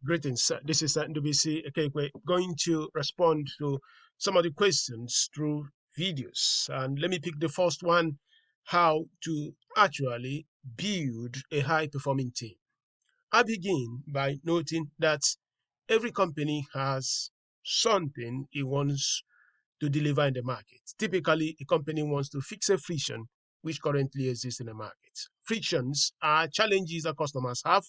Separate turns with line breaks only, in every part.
Greetings. This is NWC Ekekwe going to respond to some of the questions through videos. And let me pick the first one, how to actually build a high performing team. I begin by noting that every company has something it wants to deliver in the market. Typically, a company wants to fix a friction which currently exists in the market. Frictions are challenges that customers have,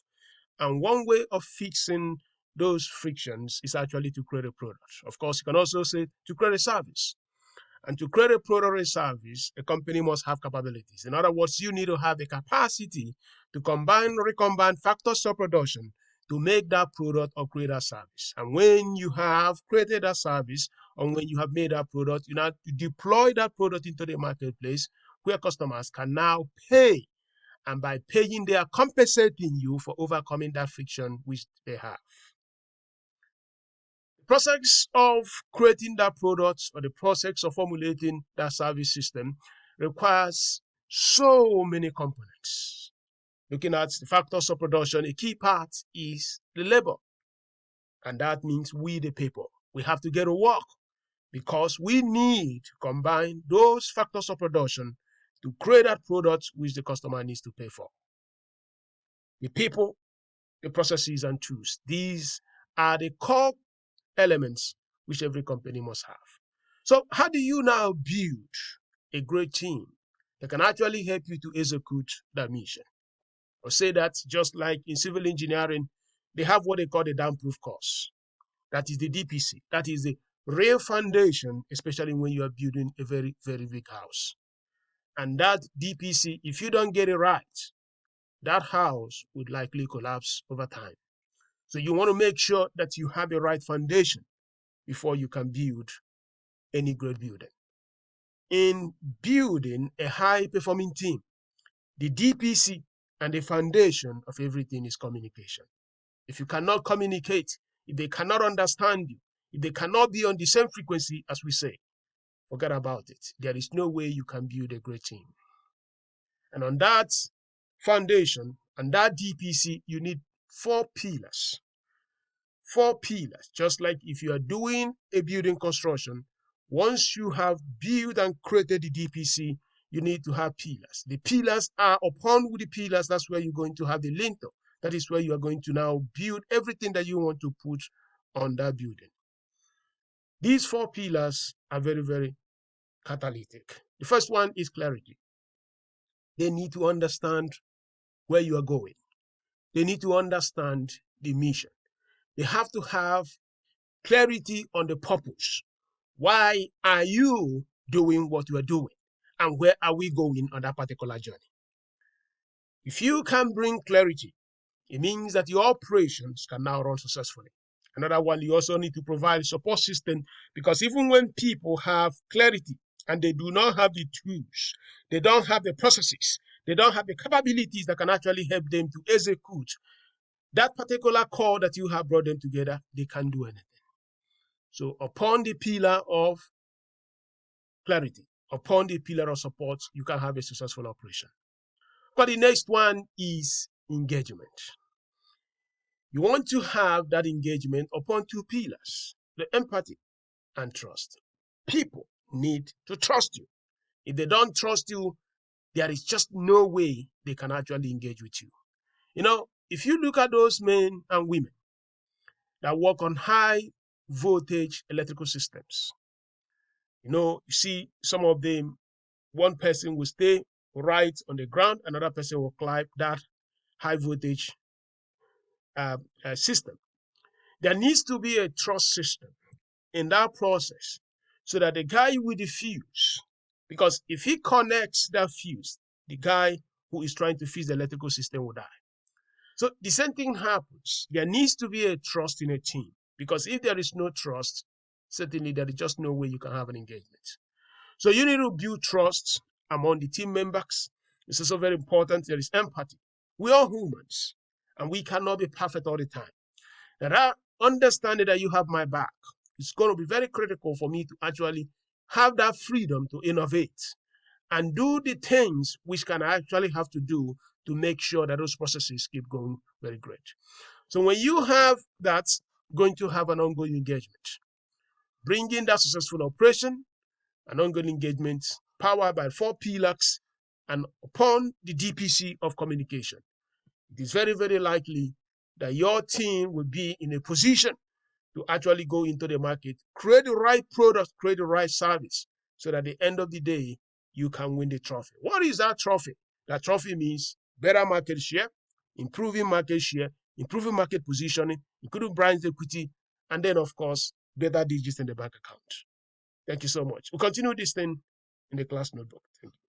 and one way of fixing those frictions is actually to create a product. Of course, you can also say to create a service. And to create a product or service, a company must have capabilities. In other words, you need to have the capacity to combine or recombine factors of production to make that product or create a service. And when you have created a service or when you have made that product, you now deploy that product into the marketplace where customers can now pay, and by paying, they are compensating you for overcoming that friction which they have. The process of creating that product or the process of formulating that service system requires so many components. Looking at the factors of production, a key part is the labor. And that means we, the people, we have to get to work because we need to combine those factors of production to create that product which the customer needs to pay for. The people, the processes, and tools. These are the core elements which every company must have. So, how do you now build a great team that can actually help you to execute that mission? Or say that just like in civil engineering, they have what they call the dam-proof course. That is the DPC. That is the real foundation, especially when you are building a very, very big house. And that DPC, if you don't get it right, that house would likely collapse over time. So you want to make sure that you have a right foundation before you can build any great building. In building a high-performing team, the DPC and the foundation of everything is communication. If you cannot communicate, if they cannot understand you, if they cannot be on the same frequency as we say, forget about it. There is no way you can build a great team. And on that foundation and that DPC, you need four pillars. Four pillars, just like if you are doing a building construction, once you have built and created the DPC, you need to have pillars. The pillars are upon the pillars, that's where you're going to have the lintel. That is where you are going to now build everything that you want to put on that building. These four pillars are very, very catalytic. The first one is clarity. They need to understand where you are going. They need to understand the mission. They have to have clarity on the purpose. Why are you doing what you are doing? And where are we going on that particular journey? If you can bring clarity, it means that your operations can now run successfully. Another one, you also need to provide support system, because even when people have clarity and they do not have the tools, they don't have the processes, they don't have the capabilities that can actually help them to execute that particular core that you have brought them together, they can't do anything. So upon the pillar of clarity, upon the pillar of support, you can have a successful operation. But the next one is engagement. You want to have that engagement upon two pillars, the empathy and trust. People need to trust you. If they don't trust you, there is just no way they can actually engage with you. You know, if you look at those men and women that work on high voltage electrical systems, you see some of them, one person will stay right on the ground, another person will climb that high voltage system. There needs to be a trust system in that process so that the guy with the fuse, because if he connects that fuse, the guy who is trying to fuse the electrical system will die. So the same thing happens. There needs to be a trust in a team, because if there is no trust, certainly there is just no way you can have an engagement. So you need to build trust among the team members. It's also very important. There is empathy. We are humans, and we cannot be perfect all the time. And that understanding that you have my back, it's going to be very critical for me to actually have that freedom to innovate and do the things which can actually have to do to make sure that those processes keep going very great. So when you have that, going to have an ongoing engagement. Bringing that successful operation, an ongoing engagement powered by 4 pillars and upon the DPC of communication. It is very, very likely that your team will be in a position to actually go into the market, create the right product, create the right service, so that at the end of the day, you can win the trophy. What is that trophy? That trophy means better market share, improving market positioning, including brand equity, and then, of course, better digits in the bank account. Thank you so much. We'll continue this thing in the class notebook. Thank you.